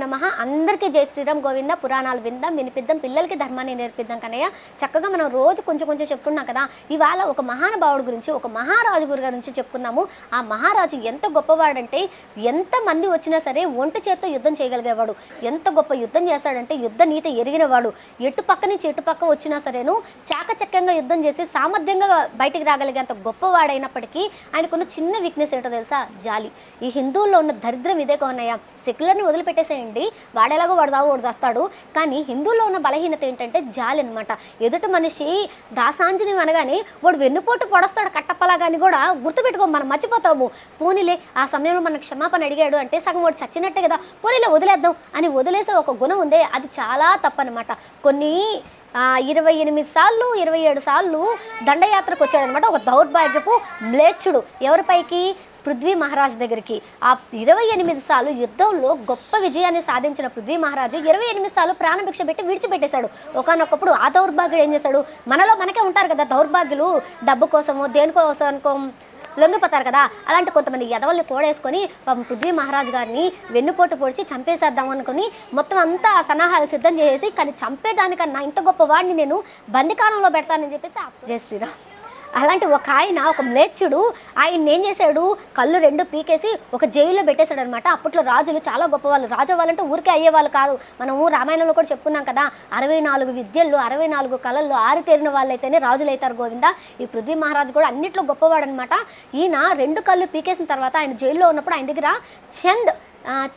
నమః అందరికీ జై శ్రీరామ్ గోవింద పురాణాలు విందాం వినిపిద్దాం పిల్లలకి ధర్మాన్ని నేర్పిద్దాం కన్నయ్య చక్కగా మనం రోజు కొంచెం కొంచెం చెప్పుకున్నాం కదా ఇవాళ ఒక మహానుభావుడి గురించి ఒక మహారాజు గురించి చెప్పుకుందాము ఆ మహారాజు ఎంత గొప్పవాడంటే ఎంత మంది వచ్చినా సరే ఒంటి చేత్తో యుద్ధం చేయగలిగేవాడు ఎంత గొప్ప యుద్ధం చేస్తాడంటే యుద్ధ నీతి ఎరిగినవాడు ఎటు పక్క నుంచి ఎటు పక్క వచ్చినా సరేను చాకచక్యంగా యుద్ధం చేసి సామర్థ్యంగా బయటికి రాగలిగేంత గొప్పవాడైనప్పటికీ ఆయనకున్న చిన్న వీక్నెస్ ఏంటో తెలుసా జాలి ఈ హిందువుల్లో ఉన్న దరిద్రం ఇదే కన్నయ్య సెక్యులర్ని వదిలిపెట్టేసేయండి వాడేలాగో వాడు చావు వాడు చేస్తాడు కానీ హిందువుల్లో ఉన్న బలహీనత ఏంటంటే జాలి అనమాట ఎదుటి మనిషి దాసాంజని అనగానే వాడు వెన్నుపోటు పొడస్తాడు కట్టప్పలాగాని కూడా గుర్తుపెట్టుకో మనం మర్చిపోతాము పోనీలే ఆ సమయంలో మనకు క్షమాపణ అడిగాడు అంటే సగం వాడు చచ్చినట్టే కదా పోనీలే వదిలేద్దాం అని వదిలేసే ఒక గుణం ఉందే అది చాలా తప్పనమాట కొన్ని 28 సార్లు 27 సార్లు దండయాత్రకు వచ్చాడనమాట ఒక దౌర్భాగ్యపు మ్లేచ్చుడు ఎవరిపైకి పృథ్వీ మహారాజు దగ్గరికి ఆ 28 సార్లు యుద్ధంలో గొప్ప విజయాన్ని సాధించిన పృథ్వీ మహారాజు 28 సార్లు ప్రాణభిక్ష పెట్టి విడిచిపెట్టేశాడు ఒకనొకప్పుడు ఆ దౌర్భాగ్యుడు ఏం చేశాడు మనలో మనకే ఉంటారు కదా దౌర్భాగ్యులు డబ్బు కోసమో దేనికోసం లొంగిపోతారు కదా అలాంటి కొంతమంది ఎదవల్ని కోడేసుకొని పృథ్వీ మహారాజు గారిని వెన్నుపోటు పొడిచి చంపేసేద్దాం అనుకుని మొత్తం అంతా సన్నాహాలు సిద్ధం చేసేసి కానీ చంపేదానికన్నా ఇంత గొప్ప వాడిని నేను బందికాలంలో పెడతానని చెప్పేసి జై శ్రీరామ్ అలాంటి ఒక ఆయన ఒక మ్లేచ్చుడు ఆయన ఏం చేశాడు కళ్ళు రెండు పీకేసి ఒక జైల్లో పెట్టేశాడు అనమాట అప్పట్లో రాజులు చాలా గొప్పవాళ్ళు రాజు అవ్వాలంటే ఊరికే అయ్యేవాళ్ళు కాదు మనము రామాయణంలో కూడా చెప్పుకున్నాం కదా 64 విద్యల్లో 64 కళల్లో ఆరితేరిన వాళ్ళైతేనే రాజులు అవుతారు గోవింద ఈ పృథ్వీ మహారాజు కూడా అన్నిట్లో గొప్పవాడు అనమాట ఈయన 2 కళ్ళు పీకేసిన తర్వాత ఆయన జైల్లో ఉన్నప్పుడు ఆయన దగ్గర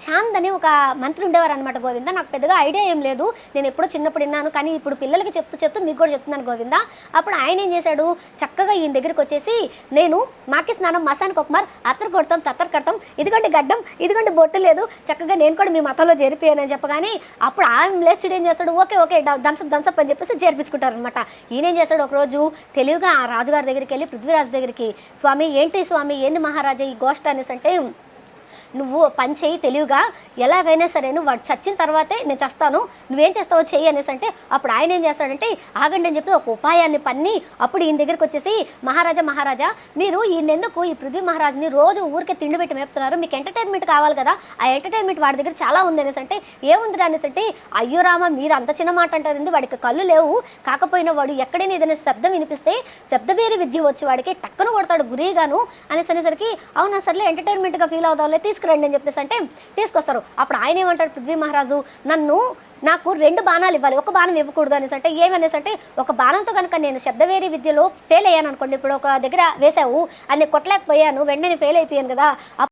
చాంద్ అని ఒక మంత్రి ఉండేవారు అనమాట గోవింద నాకు పెద్దగా ఐడియా ఏం లేదు నేను ఎప్పుడో చిన్నప్పుడు విన్నాను కానీ ఇప్పుడు పిల్లలకి చెప్తూ మీకు కూడా చెప్తున్నాను గోవింద అప్పుడు ఆయన ఏం చేశాడు చక్కగా ఈయన దగ్గరికి వచ్చేసి నేను మాకి స్నానం మసానికి ఒక మార్ అత్తరు కొడతాం తత్తరు కడతాం ఇదిగోండి గడ్డం ఇదిగోండి బొట్టు లేదు చక్కగా నేను కూడా మీ మతంలో చేరిపోయానని చెప్పగానే అప్పుడు ఆ లేచుడు ఏం చేస్తాడు ఓకే దంసప్ అని చెప్పేసి చేర్పించుకుంటారు అనమాట ఈయన ఏం చేస్తాడు ఒకరోజు తెలివిగా ఆ రాజుగారి దగ్గరికి వెళ్ళి పృథ్వీరాజు దగ్గరికి స్వామి ఏంది మహారాజా ఈ గోష్ఠ అనేసి అంటే నువ్వు పని చేయి తెలివిగా ఎలాగైనా సరే వాడు చచ్చిన తర్వాతే నేను చేస్తాను నువ్వేం చేస్తావో చెయ్యి అనేసి అంటే అప్పుడు ఆయన ఏం చేస్తాడంటే ఆగండి అని చెప్పి ఒక ఉపాయాన్ని పన్ని అప్పుడు ఈయన దగ్గరికి వచ్చేసి మహారాజా మీరు ఈయనెందుకు ఈ పృథ్వీ మహారాజుని రోజు ఊరికే తిండి పెట్టి మేపుతున్నారు మీకు ఎంటర్టైన్మెంట్ కావాలి కదా ఆ ఎంటర్టైన్మెంట్ వాడి దగ్గర చాలా ఉంది అనేసి అంటే ఏముంది అనేసి అంటే అయ్యో రామ మీరు అంత చిన్న మాట అంటారు వాడికి కళ్ళు లేవు కాకపోయినా వాడు ఎక్కడైనా ఏదైనా శబ్దం వినిపిస్తే శబ్దబేరి విద్య వచ్చి వాడికి టక్కన కొడతాడు గురిగాను అనేసరికి అవునా సర్లే ఎంటర్టైన్మెంట్గా ఫీల్ అవుదాంలే తీసుకురండి అని చెప్పేసి అంటే తీసుకొస్తారు అప్పుడు ఆయన ఏమంటారు పృథ్వీ మహారాజు నాకు 2 బాణాలు ఇవ్వాలి ఒక బాణం ఇవ్వకూడదు అనేసి అంటే ఏమనేసి అంటే ఒక బాణంతో కనుక నేను శబ్దవేరి విద్యలో ఫెయిల్ అయ్యాను అనుకోండి ఇప్పుడు ఒక దగ్గర వేసావు అని కొట్టలేకపోయాను వెంటనే ఫెయిల్ అయిపోయాను కదా